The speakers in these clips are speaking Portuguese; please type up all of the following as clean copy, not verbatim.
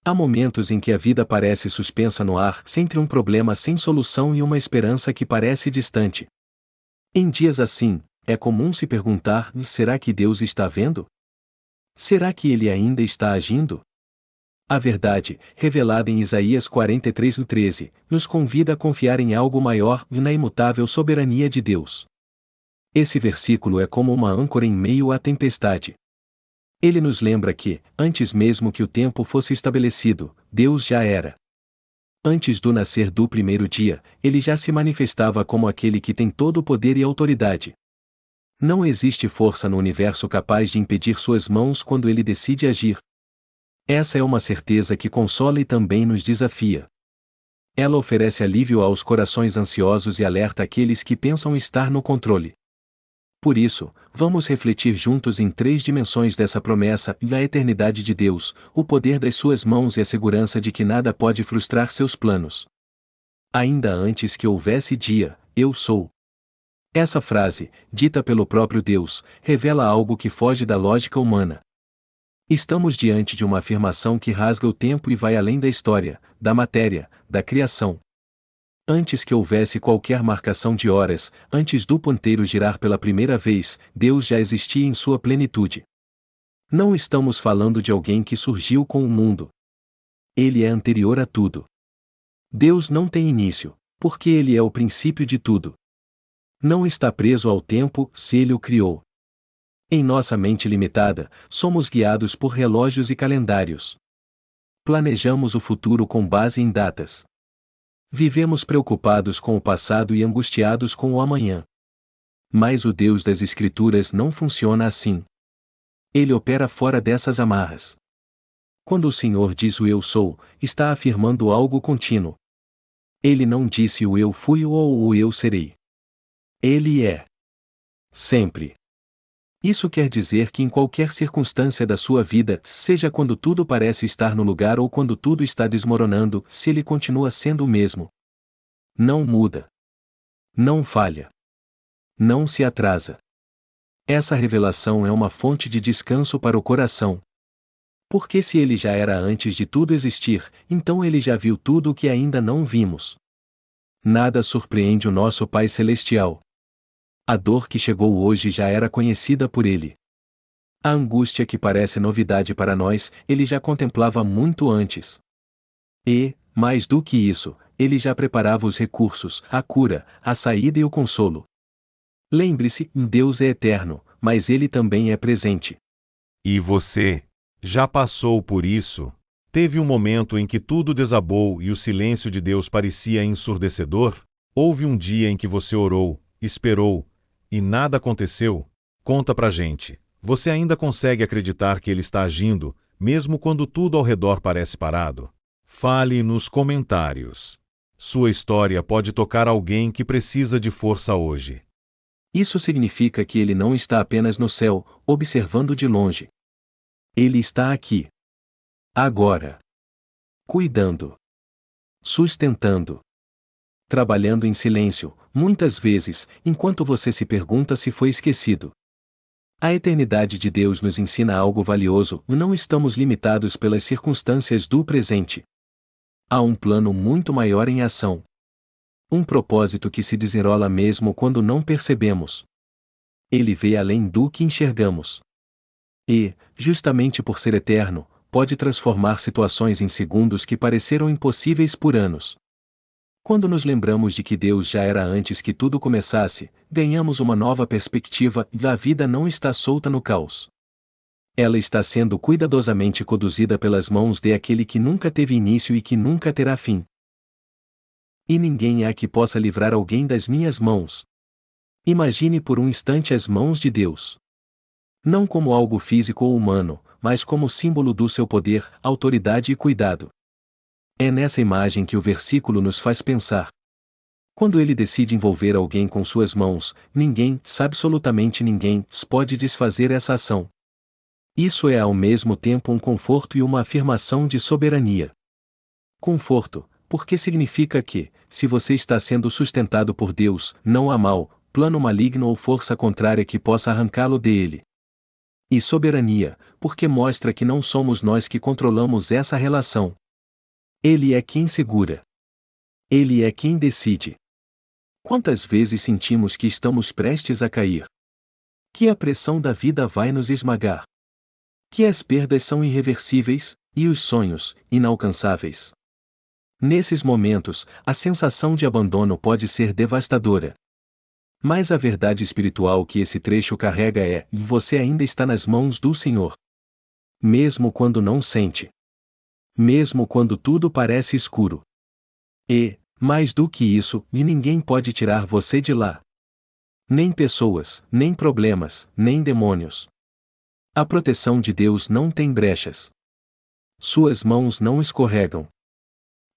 Há momentos em que a vida parece suspensa no ar, entre um problema sem solução e uma esperança que parece distante. Em dias assim, é comum se perguntar: será que Deus está vendo? Será que Ele ainda está agindo? A verdade, revelada em Isaías 43:13, nos convida a confiar em algo maior e na imutável soberania de Deus. Esse versículo é como uma âncora em meio à tempestade. Ele nos lembra que, antes mesmo que o tempo fosse estabelecido, Deus já era. Antes do nascer do primeiro dia, ele já se manifestava como aquele que tem todo o poder e autoridade. Não existe força no universo capaz de impedir suas mãos quando ele decide agir. Essa é uma certeza que consola e também nos desafia. Ela oferece alívio aos corações ansiosos e alerta aqueles que pensam estar no controle. Por isso, vamos refletir juntos em 3 dimensões dessa promessa: a eternidade de Deus, o poder das suas mãos e a segurança de que nada pode frustrar seus planos. Ainda antes que houvesse dia, eu sou. Essa frase, dita pelo próprio Deus, revela algo que foge da lógica humana. Estamos diante de uma afirmação que rasga o tempo e vai além da história, da matéria, da criação. Antes que houvesse qualquer marcação de horas, antes do ponteiro girar pela primeira vez, Deus já existia em sua plenitude. Não estamos falando de alguém que surgiu com o mundo. Ele é anterior a tudo. Deus não tem início, porque ele é o princípio de tudo. Não está preso ao tempo, se ele o criou. Em nossa mente limitada, somos guiados por relógios e calendários. Planejamos o futuro com base em datas. Vivemos preocupados com o passado e angustiados com o amanhã. Mas o Deus das Escrituras não funciona assim. Ele opera fora dessas amarras. Quando o Senhor diz o eu sou, está afirmando algo contínuo. Ele não disse o eu fui ou o eu serei. Ele é. Sempre. Isso quer dizer que em qualquer circunstância da sua vida, seja quando tudo parece estar no lugar ou quando tudo está desmoronando, se ele continua sendo o mesmo. Não muda. Não falha. Não se atrasa. Essa revelação é uma fonte de descanso para o coração. Porque se ele já era antes de tudo existir, então ele já viu tudo o que ainda não vimos. Nada surpreende o nosso Pai Celestial. A dor que chegou hoje já era conhecida por ele. A angústia que parece novidade para nós, ele já contemplava muito antes. E, mais do que isso, ele já preparava os recursos, a cura, a saída e o consolo. Lembre-se, Deus é eterno, mas ele também é presente. E você, já passou por isso? Teve um momento em que tudo desabou e o silêncio de Deus parecia ensurdecedor? Houve um dia em que você orou, esperou, e nada aconteceu? Conta pra gente. Você ainda consegue acreditar que ele está agindo, mesmo quando tudo ao redor parece parado? Fale nos comentários. Sua história pode tocar alguém que precisa de força hoje. Isso significa que ele não está apenas no céu, observando de longe. Ele está aqui. Agora. Cuidando. Sustentando. Trabalhando em silêncio, muitas vezes, enquanto você se pergunta se foi esquecido. A eternidade de Deus nos ensina algo valioso: não estamos limitados pelas circunstâncias do presente. Há um plano muito maior em ação. Um propósito que se desenrola mesmo quando não percebemos. Ele vê além do que enxergamos. E, justamente por ser eterno, pode transformar situações em segundos que pareceram impossíveis por anos. Quando nos lembramos de que Deus já era antes que tudo começasse, ganhamos uma nova perspectiva e a vida não está solta no caos. Ela está sendo cuidadosamente conduzida pelas mãos de aquele que nunca teve início e que nunca terá fim. E ninguém há que possa livrar alguém das minhas mãos. Imagine por um instante as mãos de Deus. Não como algo físico ou humano, mas como símbolo do seu poder, autoridade e cuidado. É nessa imagem que o versículo nos faz pensar. Quando ele decide envolver alguém com suas mãos, ninguém, absolutamente ninguém, pode desfazer essa ação. Isso é ao mesmo tempo um conforto e uma afirmação de soberania. Conforto, porque significa que, se você está sendo sustentado por Deus, não há mal, plano maligno ou força contrária que possa arrancá-lo dele. E soberania, porque mostra que não somos nós que controlamos essa relação. Ele é quem segura. Ele é quem decide. Quantas vezes sentimos que estamos prestes a cair? Que a pressão da vida vai nos esmagar? Que as perdas são irreversíveis, e os sonhos, inalcançáveis? Nesses momentos, a sensação de abandono pode ser devastadora. Mas a verdade espiritual que esse trecho carrega é: você ainda está nas mãos do Senhor. Mesmo quando não sente. Mesmo quando tudo parece escuro. E, mais do que isso, ninguém pode tirar você de lá. Nem pessoas, nem problemas, nem demônios. A proteção de Deus não tem brechas. Suas mãos não escorregam.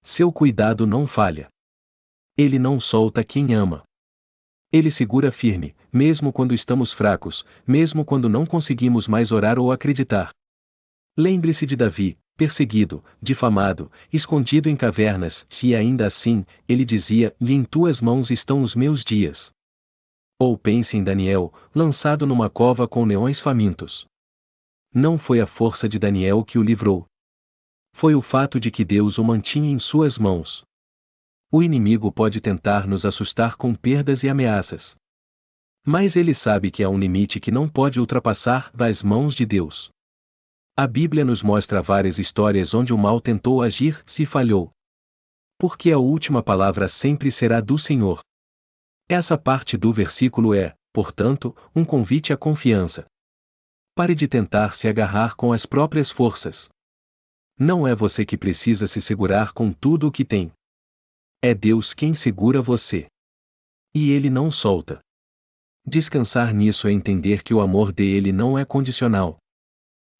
Seu cuidado não falha. Ele não solta quem ama. Ele segura firme, mesmo quando estamos fracos, mesmo quando não conseguimos mais orar ou acreditar. Lembre-se de Davi, perseguido, difamado, escondido em cavernas, e ainda assim, ele dizia: "E em tuas mãos estão os meus dias." Ou pense em Daniel, lançado numa cova com leões famintos. Não foi a força de Daniel que o livrou. Foi o fato de que Deus o mantinha em suas mãos. O inimigo pode tentar nos assustar com perdas e ameaças. Mas ele sabe que há um limite que não pode ultrapassar das mãos de Deus. A Bíblia nos mostra várias histórias onde o mal tentou agir e falhou. Porque a última palavra sempre será do Senhor. Essa parte do versículo é, portanto, um convite à confiança. Pare de tentar se agarrar com as próprias forças. Não é você que precisa se segurar com tudo o que tem. É Deus quem segura você. E Ele não solta. Descansar nisso é entender que o amor dele não é condicional.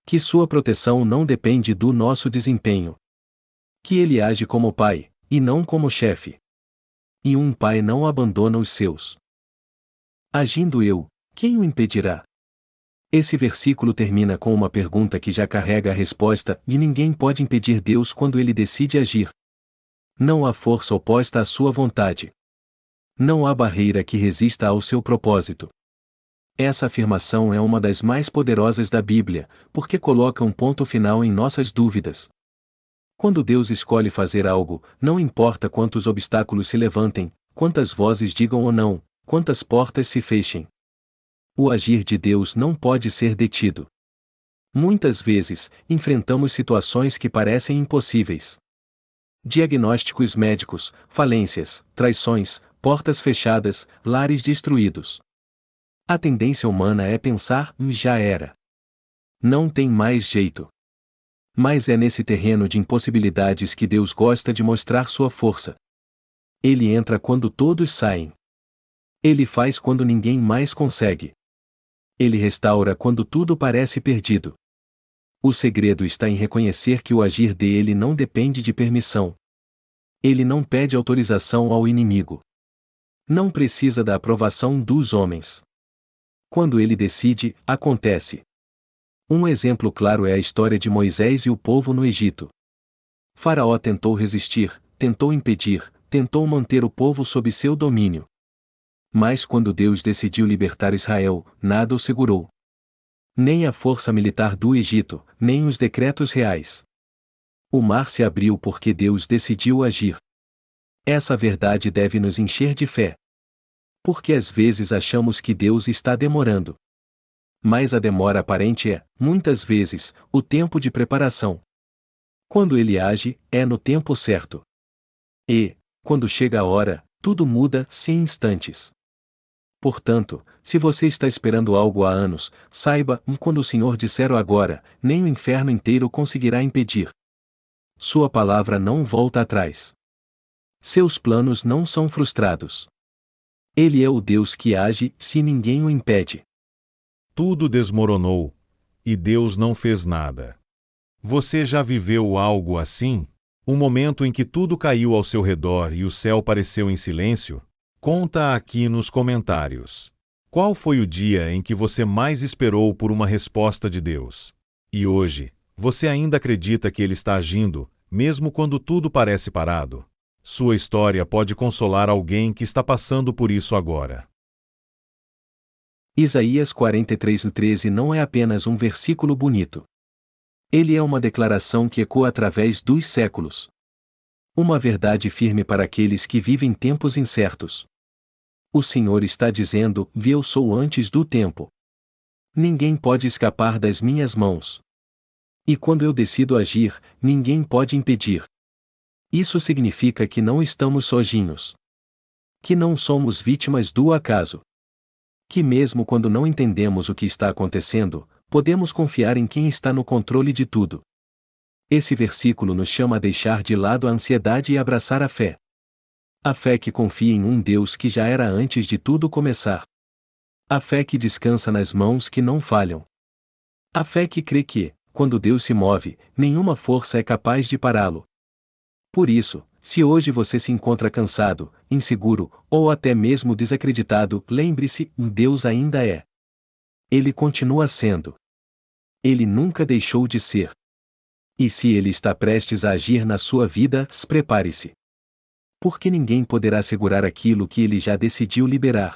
Que sua proteção não depende do nosso desempenho. Que ele age como pai, e não como chefe. E um pai não abandona os seus. Agindo eu, quem o impedirá? Esse versículo termina com uma pergunta que já carrega a resposta: e ninguém pode impedir Deus quando ele decide agir. Não há força oposta à sua vontade. Não há barreira que resista ao seu propósito. Essa afirmação é uma das mais poderosas da Bíblia, porque coloca um ponto final em nossas dúvidas. Quando Deus escolhe fazer algo, não importa quantos obstáculos se levantem, quantas vozes digam ou não, quantas portas se fechem. O agir de Deus não pode ser detido. Muitas vezes, enfrentamos situações que parecem impossíveis. Diagnósticos médicos, falências, traições, portas fechadas, lares destruídos. A tendência humana é pensar: já era. Não tem mais jeito. Mas é nesse terreno de impossibilidades que Deus gosta de mostrar sua força. Ele entra quando todos saem. Ele faz quando ninguém mais consegue. Ele restaura quando tudo parece perdido. O segredo está em reconhecer que o agir dele não depende de permissão. Ele não pede autorização ao inimigo. Não precisa da aprovação dos homens. Quando ele decide, acontece. Um exemplo claro é a história de Moisés e o povo no Egito. Faraó tentou resistir, tentou impedir, tentou manter o povo sob seu domínio. Mas quando Deus decidiu libertar Israel, nada o segurou. Nem a força militar do Egito, nem os decretos reais. O mar se abriu porque Deus decidiu agir. Essa verdade deve nos encher de fé. Porque às vezes achamos que Deus está demorando. Mas a demora aparente é, muitas vezes, o tempo de preparação. Quando ele age, é no tempo certo. E, quando chega a hora, tudo muda-se em instantes. Portanto, se você está esperando algo há anos, saiba: quando o Senhor disser o agora, nem o inferno inteiro conseguirá impedir. Sua palavra não volta atrás. Seus planos não são frustrados. Ele é o Deus que age se ninguém o impede. Tudo desmoronou, e Deus não fez nada. Você já viveu algo assim? Um momento em que tudo caiu ao seu redor e o céu pareceu em silêncio? Conta aqui nos comentários. Qual foi o dia em que você mais esperou por uma resposta de Deus? E hoje, você ainda acredita que Ele está agindo, mesmo quando tudo parece parado? Sua história pode consolar alguém que está passando por isso agora. Isaías 43:13 não é apenas um versículo bonito. Ele é uma declaração que ecoa através dos séculos. Uma verdade firme para aqueles que vivem tempos incertos. O Senhor está dizendo: eu sou antes do tempo. Ninguém pode escapar das minhas mãos. E quando eu decido agir, ninguém pode impedir. Isso significa que não estamos sozinhos. Que não somos vítimas do acaso. Que mesmo quando não entendemos o que está acontecendo, podemos confiar em quem está no controle de tudo. Esse versículo nos chama a deixar de lado a ansiedade e abraçar a fé. A fé que confia em um Deus que já era antes de tudo começar. A fé que descansa nas mãos que não falham. A fé que crê que, quando Deus se move, nenhuma força é capaz de pará-lo. Por isso, se hoje você se encontra cansado, inseguro, ou até mesmo desacreditado, lembre-se: Deus ainda é. Ele continua sendo. Ele nunca deixou de ser. E se Ele está prestes a agir na sua vida, prepare-se. Porque ninguém poderá segurar aquilo que Ele já decidiu liberar.